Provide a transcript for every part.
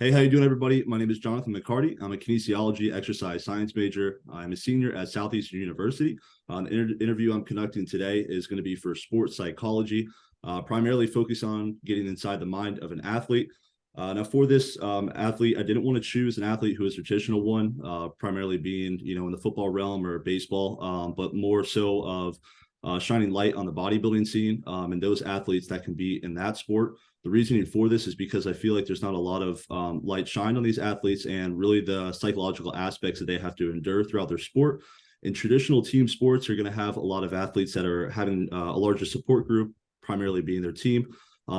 Hey, how you doing, everybody? My name is Jonathan McCarty. I'm a kinesiology exercise science major. I'm a senior at Southeastern University. The interview I'm conducting today is going to be for sports psychology, primarily focused on getting inside the mind of an athlete. Now, for this athlete, I didn't want to choose an athlete who is a traditional one, primarily being, in the football realm or baseball, but more so of shining light on the bodybuilding scene and those athletes that can be in that sport. The reasoning for this is because I feel like there's not a lot of light shined on these athletes and really the psychological aspects that they have to endure throughout their sport. In traditional team sports, you're going to have a lot of athletes that are having a larger support group, primarily being their team.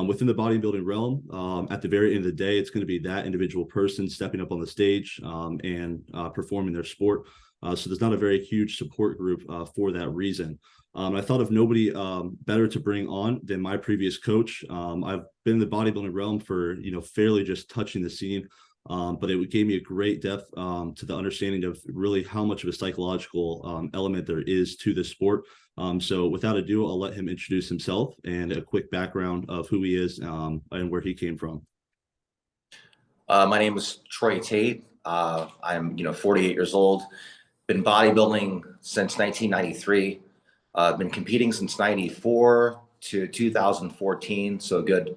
Within the bodybuilding realm, at the very end of the day, it's going to be that individual person stepping up on the stage and performing their sport. So there's not a very huge support group for that reason. I thought of nobody better to bring on than my previous coach. I've been in the bodybuilding realm for, fairly just touching the scene, but it gave me a great depth to the understanding of really how much of a psychological element there is to this sport. So without ado, I'll let him introduce himself and a quick background of who he is and where he came from. My name is Troy Tate. I'm 48 years old. Been bodybuilding since 1993. I've been competing since 94 to 2014, so a good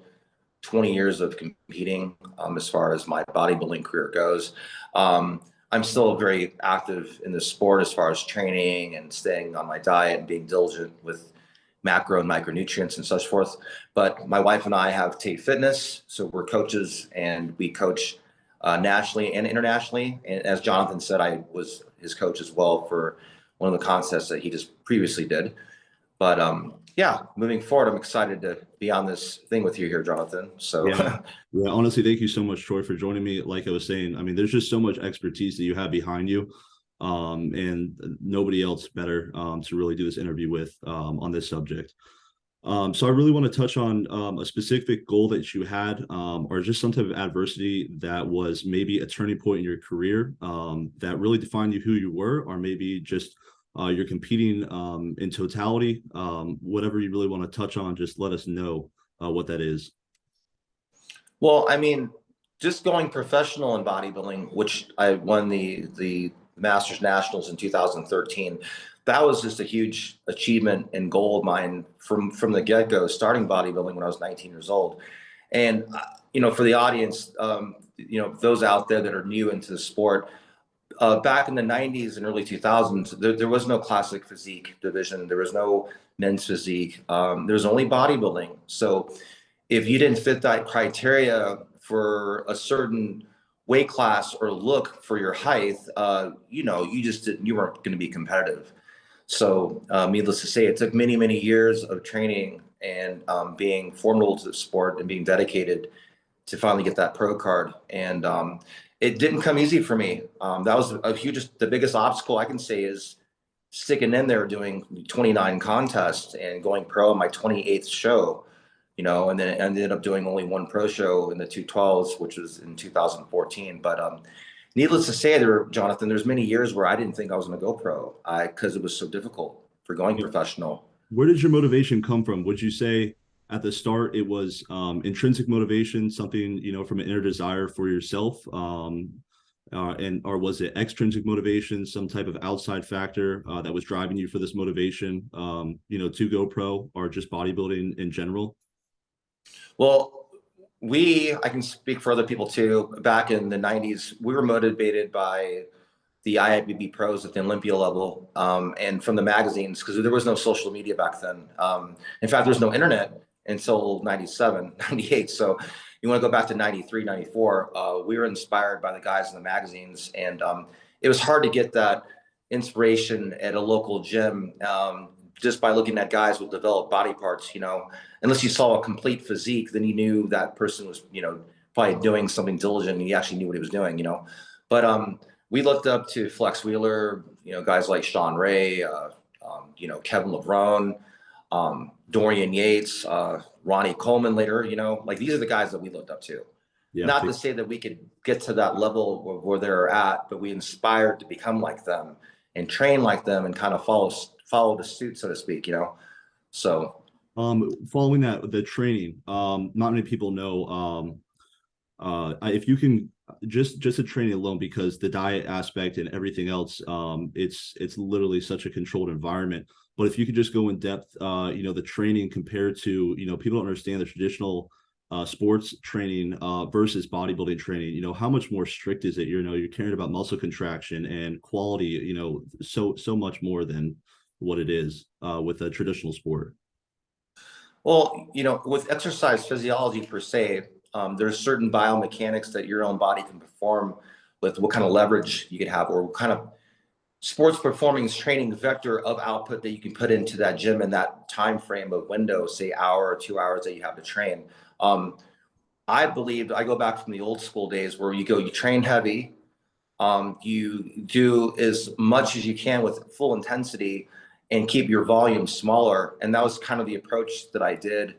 20 years of competing as far as my bodybuilding career goes. I'm still very active in the sport as far as training and staying on my diet and being diligent with macro and micronutrients and such forth. But my wife and I have Tatefitness, so we're coaches and we coach nationally and internationally. And as Jonathan said, I was his coach as well for one of the contests that he just previously did. But yeah, moving forward, I'm excited to be on this thing with you here, Jonathan. So yeah, honestly, thank you so much, Troy, for joining me. Like I was saying, I mean, there's just so much expertise that you have behind you, and nobody else better to really do this interview with on this subject. So I really want to touch on a specific goal that you had, or just some type of adversity that was maybe a turning point in your career that really defined you who you were, or maybe just you're competing in totality. Whatever you really want to touch on, just let us know what that is. Well, I mean, just going professional in bodybuilding, which I won the Masters Nationals in 2013. That was just a huge achievement and goal of mine from the get-go, starting bodybuilding when I was 19 years old. And for the audience, those out there that are new into the sport, back in the 90s and early 2000s, there was no classic physique division. There was no men's physique. There was only bodybuilding. So if you didn't fit that criteria for a certain weight class or look for your height, you weren't going to be competitive. So needless to say, it took many, many years of training and being formidable to the sport and being dedicated to finally get that pro card. And it didn't come easy for me. That was the biggest obstacle I can say is sticking in there doing 29 contests and going pro in my 28th show, and then I ended up doing only one pro show in the 212s, which was in 2014. But needless to say, Jonathan, there's many years where I didn't think I was going to go pro because it was so difficult for going professional. Where did your motivation come from? Would you say at the start it was intrinsic motivation, something from an inner desire for yourself, or was it extrinsic motivation, some type of outside factor that was driving you for this motivation, to go pro, or just bodybuilding in general? Well, I can speak for other people too. Back in the 90s, we were motivated by the IIBB pros at the Olympia level and from the magazines, because there was no social media back then. In fact, there was no internet until 97, 98. So you want to go back to 93, 94, we were inspired by the guys in the magazines. And it was hard to get that inspiration at a local gym just by looking at guys with developed body parts, unless you saw a complete physique, then you knew that person was, probably doing something diligent and he actually knew what he was doing, But we looked up to Flex Wheeler, guys like Sean Ray, Kevin LeBron, Dorian Yates, Ronnie Coleman later, these are the guys that we looked up to. Yeah, not to say that we could get to that level where they're at, but we inspired to become like them and train like them and kind of follow the suit, so to speak, So following that, the training, not many people know if you can just the training alone, because the diet aspect and everything else, it's literally such a controlled environment. But if you could just go in depth, the training compared to, people don't understand the traditional sports training versus bodybuilding training. How much more strict is it? You're caring about muscle contraction and quality, so much more than what it is with a traditional sport. Well, with exercise physiology per se, there's certain biomechanics that your own body can perform with what kind of leverage you could have, or what kind of sports performance training vector of output that you can put into that gym in that time frame of window, say hour or 2 hours that you have to train. I believe, I go back from the old school days where you train heavy, you do as much as you can with full intensity and keep your volume smaller. And that was kind of the approach that I did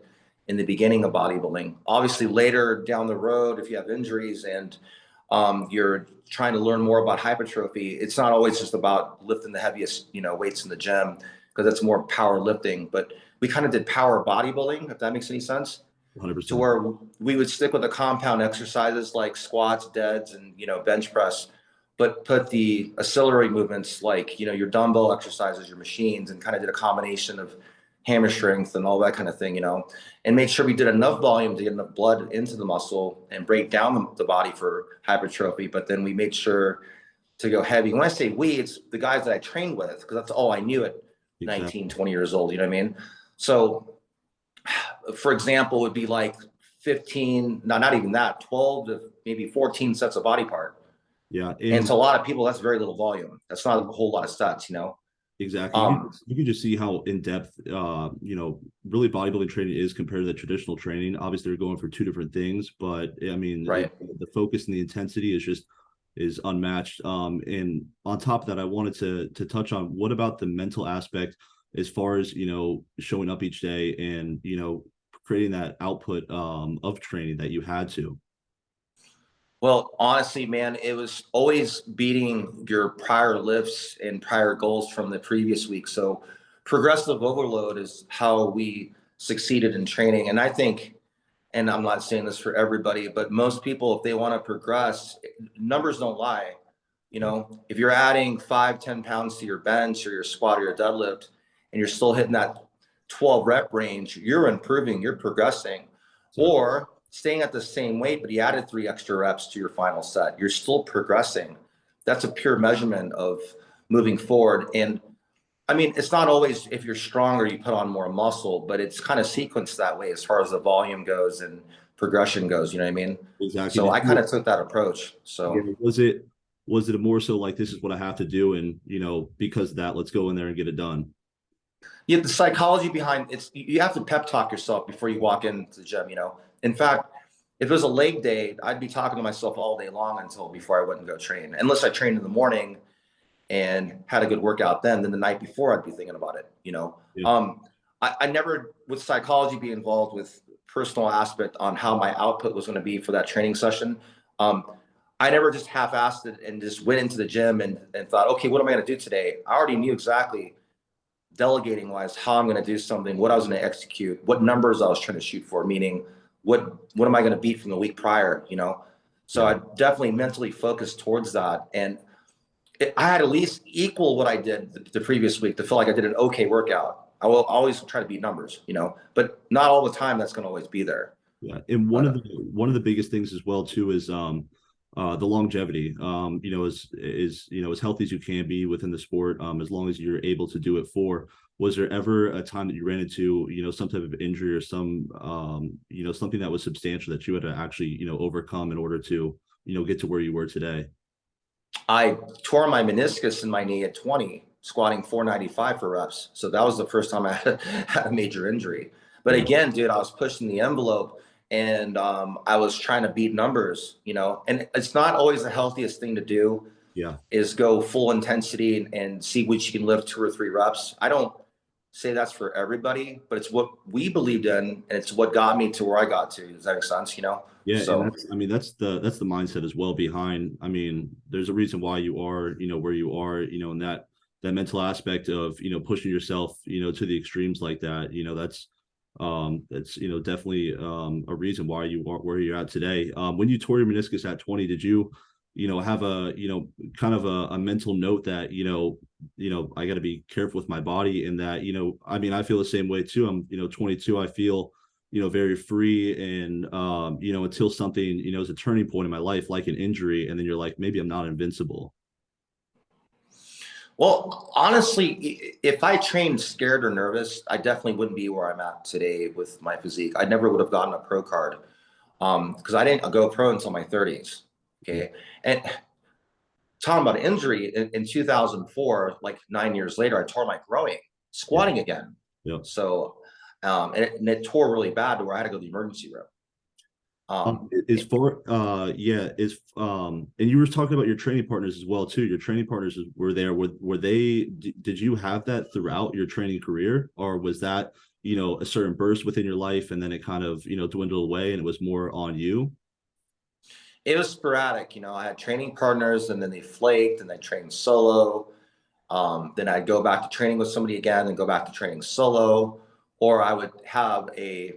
in the beginning of bodybuilding. Obviously, later down the road, if you have injuries and you're trying to learn more about hypertrophy, it's not always just about lifting the heaviest, weights in the gym, because that's more power lifting. But we kind of did power bodybuilding, if that makes any sense. 100%. To where we would stick with the compound exercises like squats, deads, and bench press, but put the auxiliary movements like your dumbbell exercises, your machines, and kind of did a combination of hammer strength and all that kind of thing, and make sure we did enough volume to get enough blood into the muscle and break down the body for hypertrophy. But then we made sure to go heavy. When I say we, it's the guys that I trained with, because that's all I knew at 19, 20 years old. You know what I mean? So, for example, would be like 15, no, not even that, 12 to maybe 14 sets of body part. Yeah. And to a lot of people, that's very little volume. That's not a whole lot of sets, Exactly. You can just see how in depth, really bodybuilding training is compared to the traditional training. Obviously, they're going for two different things, but I mean, right. The focus and the intensity is unmatched. And on top of that, I wanted to touch on, what about the mental aspect, as far as showing up each day and creating that output of training that you had to. Well, honestly, man, it was always beating your prior lifts and prior goals from the previous week. So progressive overload is how we succeeded in training. And I think, and I'm not saying this for everybody, but most people, if they want to progress, numbers don't lie. If you're adding 5-10 pounds to your bench or your squat or your deadlift, and you're still hitting that 12 rep range, you're improving, you're progressing. Or staying at the same weight, but you added 3 extra reps to your final set, you're still progressing. That's a pure measurement of moving forward. And I mean, it's not always if you're stronger, you put on more muscle, but it's kind of sequenced that way as far as the volume goes and progression goes. You know what I mean? Exactly. So I kind of took that approach. So was it more so like, this is what I have to do, and because of that, let's go in there and get it done? Yeah, the psychology behind it's, you have to pep talk yourself before you walk into the gym. In fact, if it was a leg day, I'd be talking to myself all day long until before I went and go train. Unless I trained in the morning and had a good workout, then the night before I'd be thinking about it. Yeah. I never, with psychology, be involved with personal aspect on how my output was going to be for that training session. I never just half-assed it and just went into the gym and thought, okay, what am I going to do today? I already knew exactly, delegating wise, how I'm going to do something, what I was going to execute, what numbers I was trying to shoot for, meaning what am I going to beat from the week prior, So I definitely mentally focused towards that. And I had at least equal what I did the previous week to feel like I did an okay workout. I will always try to beat numbers, but not all the time that's going to always be there. Yeah. And one of the biggest things as well too is the longevity, as healthy as you can be within the sport, as long as you're able to do it for. Was there ever a time that you ran into, some type of injury or some, something that was substantial that you had to actually, overcome in order to, get to where you were today? I tore my meniscus in my knee at 20, squatting 495 for reps. So that was the first time I had a major injury. But again, dude, I was pushing the envelope, and I was trying to beat numbers, and it's not always the healthiest thing to do. Yeah. Is go full intensity and see which you can lift 2 or 3 reps. I don't say that's for everybody, but it's what we believed in, and it's what got me to where I got to. Does that make sense? Yeah. So, and that's the mindset as well behind. I mean, there's a reason why you are, where you are, and that mental aspect of, pushing yourself, to the extremes like that, It's, definitely a reason why you are where you're at today. When you tore your meniscus at 20, did you, have a, kind of a mental note that, I got to be careful with my body, and that, I mean, I feel the same way too. I'm, 22. I feel, very free, and, until something, is a turning point in my life, like an injury, and then you're like, maybe I'm not invincible. Well, honestly, if I trained scared or nervous, I definitely wouldn't be where I'm at today with my physique. I never would have gotten a pro card, because I didn't go pro until my 30s. Okay. And talking about injury in 2004, like 9 years later, I tore my groin Yeah. squatting again. Yeah. So, and it tore really bad to where I had to go to the emergency room. As far yeah, is and you were talking about your training partners as well too. Your training partners were there. Were they, did you have that throughout your training career, or was that, a certain burst within your life, and then it kind of, dwindled away and it was more on you? It was sporadic. I had training partners and then they flaked and I trained solo. Then I'd go back to training with somebody again and go back to training solo, or I would have a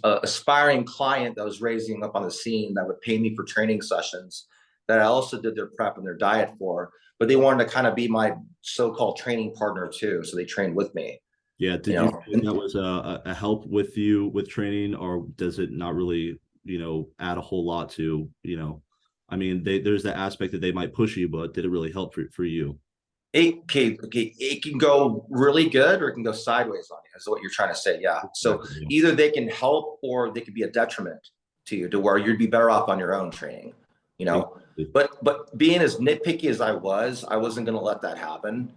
aspiring client that was raising up on the scene that would pay me for training sessions that I also did their prep and their diet for, but they wanted to kind of be my so-called training partner too. So they trained with me, Yeah. you Did you know. think that was a help with you with training, or does it not really, add a whole lot to, I mean, there's that aspect that they might push you, but did it really help for you? It can go really good or it can go sideways on you, is what you're trying to say. Yeah. So Exactly. either they can help or they could be a detriment to you, to where you'd be better off on your own training, you Yeah. know. But being as nitpicky as I wasn't going to let that happen,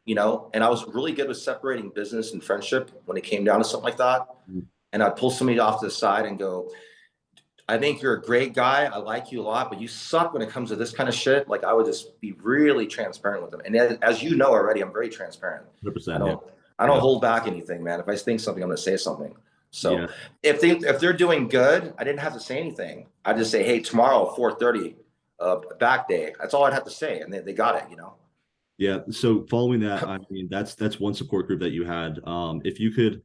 and I was really good with separating business and friendship when it came down to something like that. And I'd pull somebody off to the side and go, I think you're a great guy. I like you a lot, but you suck when it comes to this kind of shit. Like, I would just be really transparent with them. And as you know already, I'm very transparent. I 100%. Yeah. don't, I don't Yeah. hold back anything, man. If I think something, I'm going to say something. Yeah. So if they're doing good, I didn't have to say anything. I just say, hey, tomorrow, 4:30, back day. That's all I'd have to say. And they got it. Yeah. So following that, I mean, that's one support group that you had. Um, if you could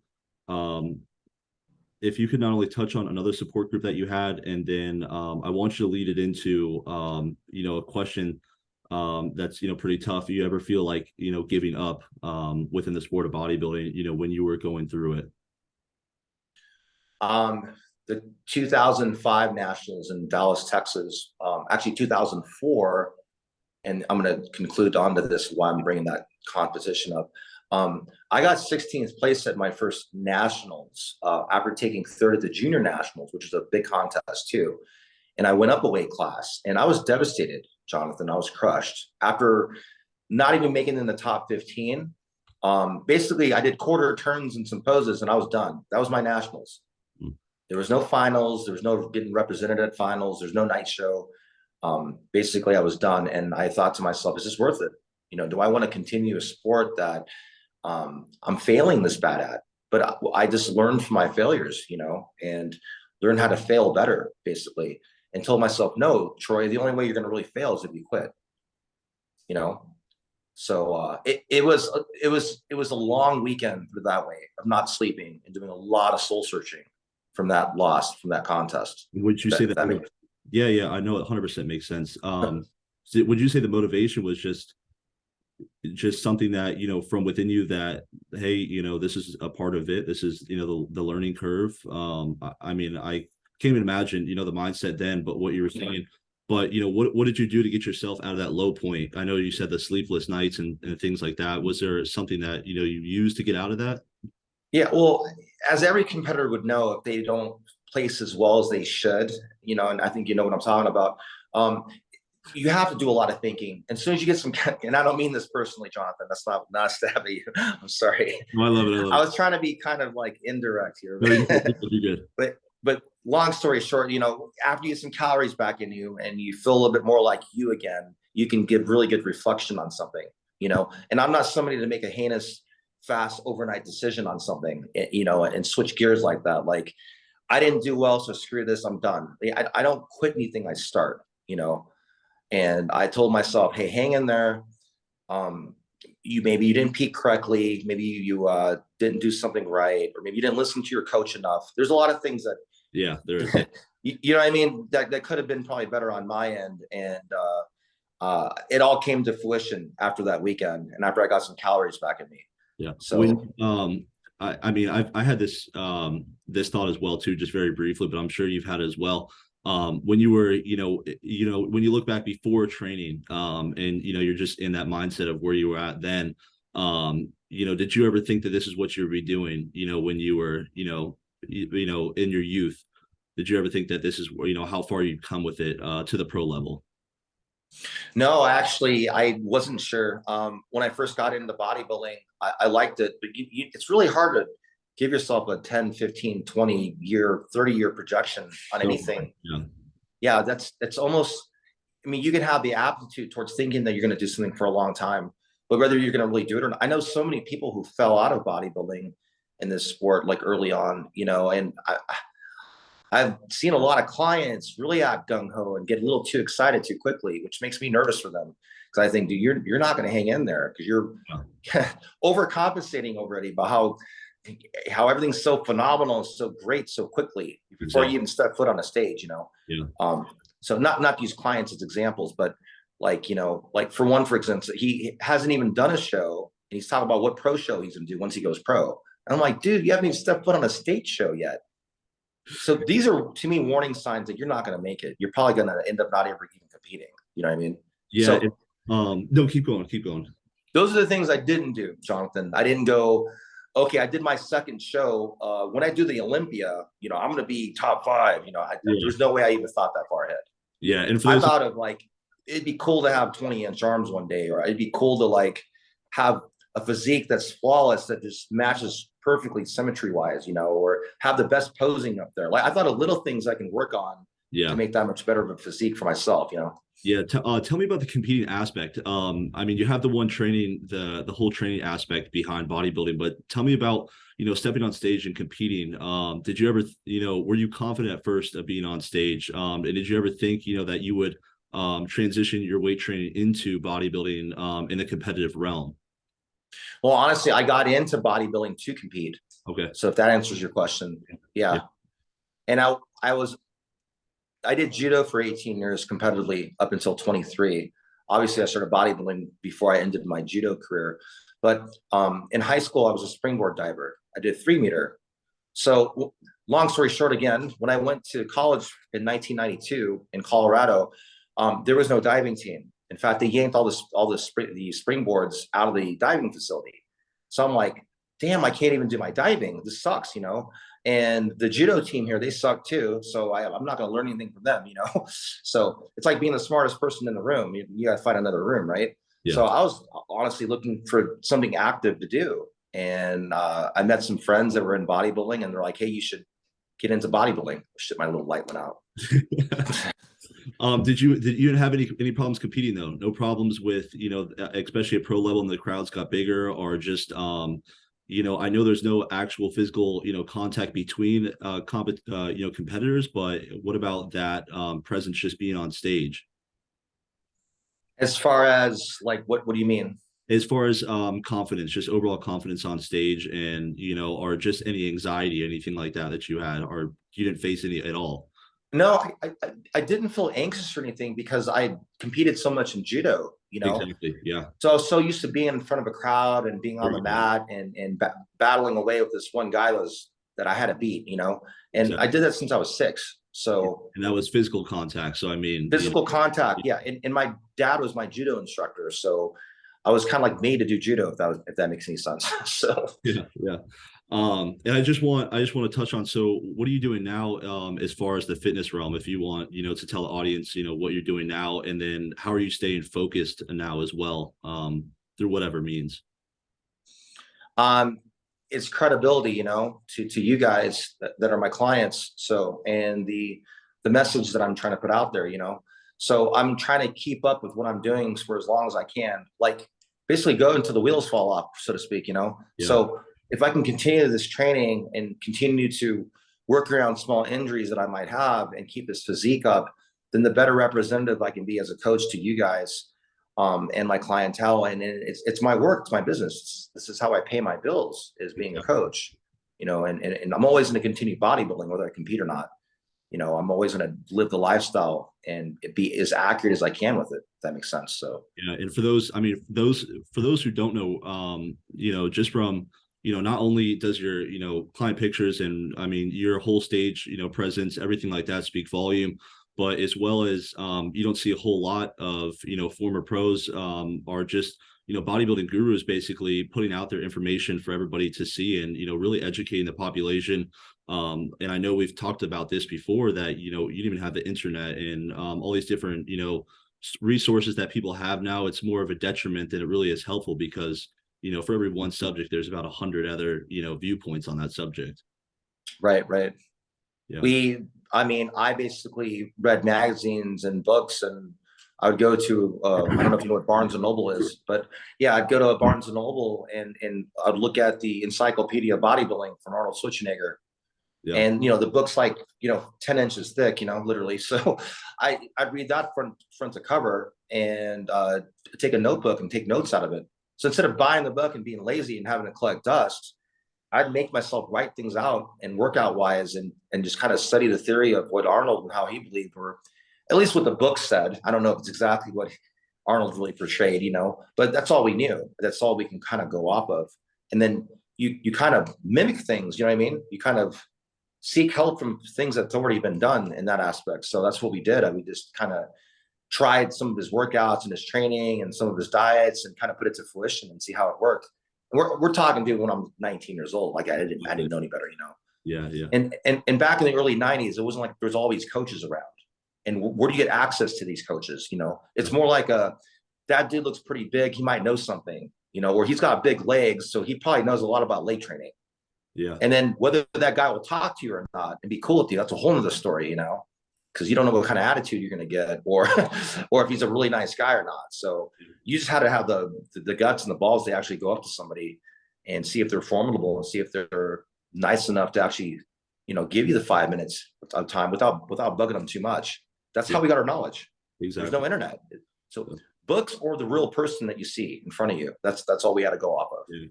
not only touch on another support group that you had, and then I want you to lead it into a question that's, pretty tough. You ever feel like, giving up within the sport of bodybuilding, when you were going through it? The 2005 Nationals in Dallas, Texas, actually 2004, and I'm going to conclude onto this why I'm bringing that competition up. I got 16th place at my first nationals after taking third at the junior nationals, which is a big contest too. And I went up a weight class, and I was devastated, Jonathan. I was crushed after not even making it in the top 15. Basically, I did quarter turns and some poses, and I was done. That was my nationals. There was no finals. There was no getting represented at finals. There's no night show. Basically, I was done, and I thought to myself, is this worth it? Do I want to continue a sport that I'm failing this bad at? But I just learned from my failures, and learned how to fail better, basically, and told myself, no, Troy, the only way you're going to really fail is if you quit, you know. So it was a long weekend, put it that way, of not sleeping and doing a lot of soul searching from that loss, from that contest. Would you say that? Yeah, yeah, I know it 100% makes sense. So would you say the motivation was just something that, from within you, that, hey, this is a part of it, this is, the learning curve? I mean, I can't even imagine, the mindset then, but what you were saying. But, what did you do to get yourself out of that low point? I know you said the sleepless nights and things like that. Was there something that, you used to get out of that? Yeah, well, as every competitor would know, if they don't place as well as they should, and I think you know what I'm talking about, you have to do a lot of thinking. And as soon as you get some, and I don't mean this personally, Jonathan, that's not a stab at you. I'm sorry. No, I love it. I love I it. was trying to be kind of like indirect here. No, you're good. But long story short, after you get some calories back in you and you feel a little bit more like you again, you can give really good reflection on something, and I'm not somebody to make a heinous, fast overnight decision on something, and switch gears like that. Like, I didn't do well, so screw this, I'm done. I don't quit anything I start, and I told myself, hey, hang in there. maybe you didn't peak correctly, maybe you didn't do something right, or maybe you didn't listen to your coach enough. There's a lot of things that there is. you know what I mean, that could have been probably better on my end. And it all came to fruition after that weekend and after I got some calories back in me. Yeah. So When I mean I had this this thought as well too, just very briefly, but I'm sure you've had it as well. When you were, when you look back before training, and you're just in that mindset of where you were at then, did you ever think that this is what you would be doing, when you were, in your youth? Did you ever think that this is, how far you'd come with it to the pro level? no, actually, I wasn't sure. When I first got into bodybuilding, I liked it, but it's really hard to give yourself a 10, 15, 20 year, 30-year projection on anything. Yeah, that's almost, I mean, you can have the aptitude towards thinking that you're going to do something for a long time, but whether you're going to really do it or not. I know so many people who fell out of bodybuilding in this sport, like early on, and I've seen a lot of clients really act gung-ho and get a little too excited too quickly, which makes me nervous for them. Because I think, dude, you're not going to hang in there because you're overcompensating already about how everything's so phenomenal and so great so quickly before you even step foot on a stage, So not use clients as examples, but like for example, he hasn't even done a show and he's talking about what pro show he's going to do once he goes pro. And I'm like, dude, you haven't even stepped foot on a stage show yet. So these are, to me, warning signs that you're not going to make it. You're probably going to end up not ever even competing. You know what I mean? Yeah. So, no, keep going. Those are the things I didn't do, Jonathan. I didn't go, okay, I did my second show. When I do the Olympia, I'm going to be top 5. There's no way I even thought that far ahead. Yeah. And I thought of it'd be cool to have 20-inch arms one day, or it'd be cool to have a physique that's flawless, that just matches perfectly symmetry wise, or have the best posing up there. I thought of little things I can work on to make that much better of a physique for myself, Yeah. Tell me about the competing aspect. I mean, you have the one training, the whole training aspect behind bodybuilding, but tell me about, stepping on stage and competing. Did you ever, were you confident at first of being on stage? And did you ever think, that you would transition your weight training into bodybuilding in the competitive realm? Well, honestly, I got into bodybuilding to compete. Okay. So if that answers your question, yeah. And I did judo for 18 years competitively up until 23. Obviously, I started bodybuilding before I ended my judo career. But in high school, I was a springboard diver. I did 3-meter. So long story short, again, when I went to college in 1992 in Colorado, there was no diving team. In fact, they yanked all the springboards out of the diving facility. So I'm like, damn, I can't even do my diving. This sucks, And the judo team here, they suck too. So I'm not going to learn anything from them, So it's like being the smartest person in the room. You got to find another room, right? Yeah. So I was honestly looking for something active to do. And I met some friends that were in bodybuilding, and they're like, hey, you should get into bodybuilding. Shit, my little light went out. Did you have any problems competing though? No problems with, especially at pro level and the crowds got bigger, or just, I know there's no actual physical, contact between, competitors, but what about that presence just being on stage? As far as what do you mean? As far as confidence, just overall confidence on stage, and, or just any anxiety, anything like that you had, or you didn't face any at all? No, I didn't feel anxious or anything because I competed so much in judo, Exactly. Yeah. So I was so used to being in front of a crowd and being on the mat and battling away with this one guy that I had to beat, and exactly. I did that since I was 6. So and that was physical contact. So I mean, physical contact, yeah. And my dad was my judo instructor, so I was kind of like made to do judo, if that makes any sense. So yeah. And I just want to touch on, so what are you doing now as far as the fitness realm, if you want, to tell the audience, what you're doing now, and then how are you staying focused now as well, through whatever means? It's credibility, to you guys that are my clients. So, and the message that I'm trying to put out there, so I'm trying to keep up with what I'm doing for as long as I can, basically go until the wheels fall off, so to speak, Yeah. So if I can continue this training and continue to work around small injuries that I might have and keep this physique up, then the better representative I can be as a coach to you guys. and my clientele. And it's my work, it's my business. This is how I pay my bills, is being a coach, and I'm always going to continue bodybuilding, whether I compete or not. I'm always going to live the lifestyle and be as accurate as I can with it, if that makes sense. So, yeah. And for those, I mean, for those who don't know, just from, not only does your, client pictures and, I mean, your whole stage, presence, everything like that speak volume, but as well as, you don't see a whole lot of, former pros, are just, bodybuilding gurus basically putting out their information for everybody to see and, really educating the population. And I know we've talked about this before, that, you didn't even have the internet and, all these different, resources that people have now. It's more of a detriment than it really is helpful, because, for every one subject, there's about 100 other, viewpoints on that subject. Right. Yeah. I basically read magazines and books, and I would go to, I don't know if you know what Barnes and Noble is, but yeah, I'd go to a Barnes and Noble and I'd look at the Encyclopedia of Bodybuilding from Arnold Schwarzenegger. Yeah. And, the book's like, 10 inches thick, literally. So I'd read that front to cover and take a notebook and take notes out of it. So instead of buying the book and being lazy and having to collect dust, I'd make myself write things out and workout wise and just kind of study the theory of what Arnold and how he believed, or at least what the book said. I don't know if it's exactly what Arnold really portrayed, but that's all we knew. That's all we can kind of go off of. And then you kind of mimic things, you know what I mean? You kind of seek help from things that's already been done in that aspect. So that's what we did. We just kind of tried some of his workouts and his training and some of his diets and kind of put it to fruition and see how it worked. And we're talking, dude, when I'm 19 years old. Like I didn't know any better, Yeah. And back in the early 90s, it wasn't like there's all these coaches around. And where do you get access to these coaches? It's more like that dude looks pretty big, he might know something, or he's got big legs, so he probably knows a lot about leg training. Yeah. And then whether that guy will talk to you or not and be cool with you, that's a whole nother story, because you don't know what kind of attitude you're going to get, or if he's a really nice guy or not. So you just had to have the guts and the balls to actually go up to somebody and see if they're formidable and see if they're nice enough to actually, give you the 5 minutes of time without bugging them too much. That's how we got our knowledge. Exactly. There's no internet. So books or the real person that you see in front of you, that's all we had to go off of. Yeah,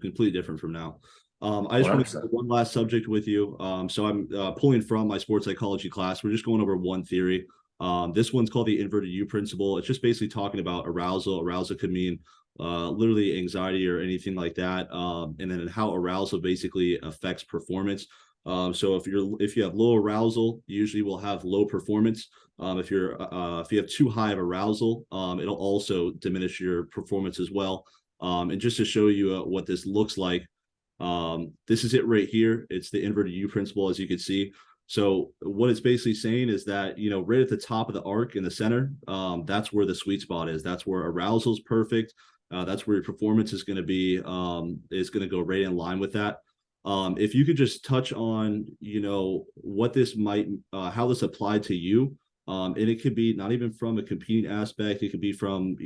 completely different from now. I just 100%. Want to cover one last subject with you. So I'm pulling from my sports psychology class. We're just going over one theory. This one's called the inverted U principle. It's just basically talking about arousal. Arousal could mean literally anxiety or anything like that. And then how arousal basically affects performance. So if you have low arousal, you usually will have low performance. If you have too high of arousal, it'll also diminish your performance as well. And just to show you what this looks like, this is it right here. It's the inverted U principle, as you can see. So what it's basically saying is that, right at the top of the arc in the center, that's where the sweet spot is. That's where arousal is perfect. That's where your performance is going to be, is going to go right in line with that. If you could just touch on, what this might, how this applied to you. And it could be not even from a competing aspect. It could be from,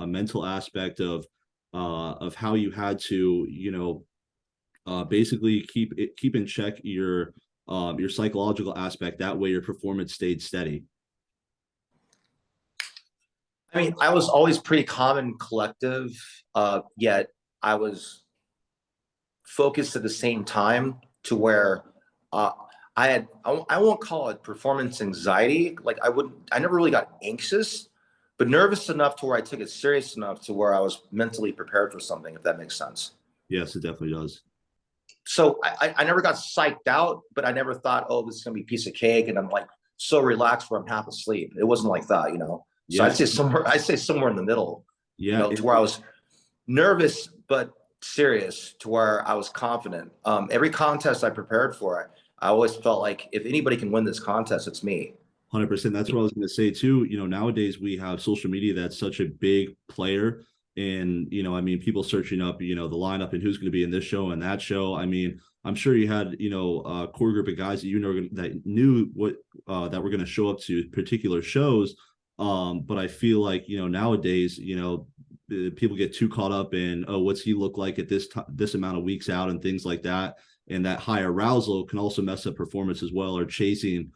a mental aspect of how you had to, basically keep in check your psychological aspect. That way your performance stayed steady. I mean, I was always pretty calm and collective, yet I was focused at the same time, to where I won't call it performance anxiety. Like I never really got anxious, but nervous enough to where I took it serious enough to where I was mentally prepared for something, if that makes sense. Yes, it definitely does. So I never got psyched out, but I never thought, oh, this is going to be a piece of cake. And I'm like so relaxed where I'm half asleep. It wasn't like that, So yeah. I'd say somewhere in the middle, yeah, to where I was nervous, but serious, to where I was confident. Every contest I prepared for, I always felt like if anybody can win this contest, it's me. 100%. That's what I was going to say too. Nowadays we have social media that's such a big player. And, people searching up, the lineup and who's going to be in this show and that show. I mean, I'm sure you had, a core group of guys that, that knew what, that were going to show up to particular shows. But I feel like, nowadays, people get too caught up in, oh, what's he look like at this amount of weeks out and things like that. And that high arousal can also mess up performance as well, or chasing,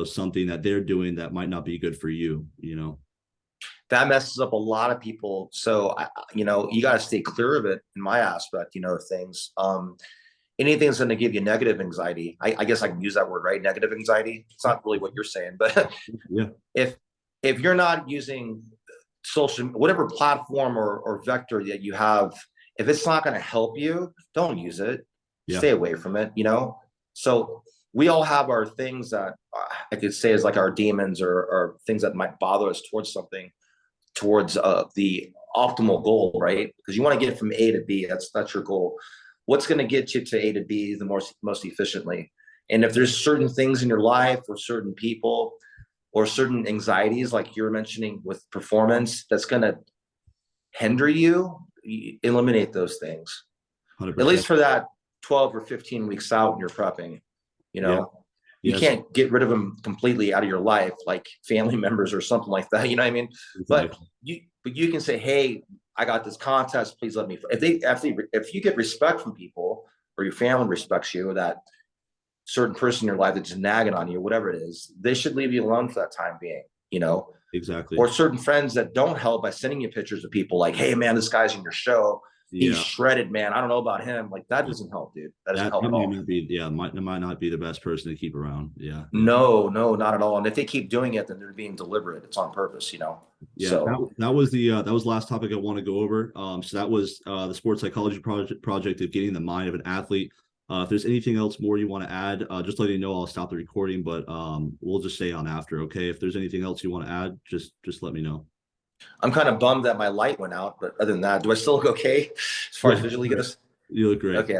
something that they're doing that might not be good for you, that messes up a lot of people. So you know, you got to stay clear of it in my aspect, you know, of things. Anything that's going to give you negative anxiety, I guess I can use that word, right? Negative anxiety. It's not really what you're saying, but Yeah. if you're not using social, whatever platform or vector that you have, if it's not going to help you, don't use it. Yeah. Stay away from it, you know? So we all have our things that I could say is like our demons or things that might bother us towards something, towards the optimal goal, right? Because you want to get from A to B. That's your goal. What's going to get you to A to B the most efficiently? And if there's certain things in your life or certain people or certain anxieties, like you're mentioning with performance, that's going to hinder you, eliminate those things. 100%. At least for that 12 or 15 weeks out when you're prepping, you know. Yeah. You can't get rid of them completely out of your life, like family members or something like that. You know what I mean? Exactly. But you can say, hey, I got this contest. Please let me. If you get respect from people or your family respects you, that certain person in your life that's just nagging on you, whatever it is, they should leave you alone for that time being, you know? Exactly. Or certain friends that don't help by sending you pictures of people like, hey man, this guy's in your show. He's shredded, man. I don't know about him. Like that doesn't help, dude. That doesn't help at all. Might not be the best person to keep around. Yeah. No, not at all. And if they keep doing it, then they're being deliberate. It's on purpose, you know? Yeah. So that was the last topic I want to go over. So that was the sports psychology project of getting the mind of an athlete. If there's anything else more you want to add, just letting you know, I'll stop the recording, but we'll just stay on after. Okay. If there's anything else you want to add, just let me know. I'm kind of bummed that my light went out, but other than that, do I still look okay as far as visually goes? You look great. Okay.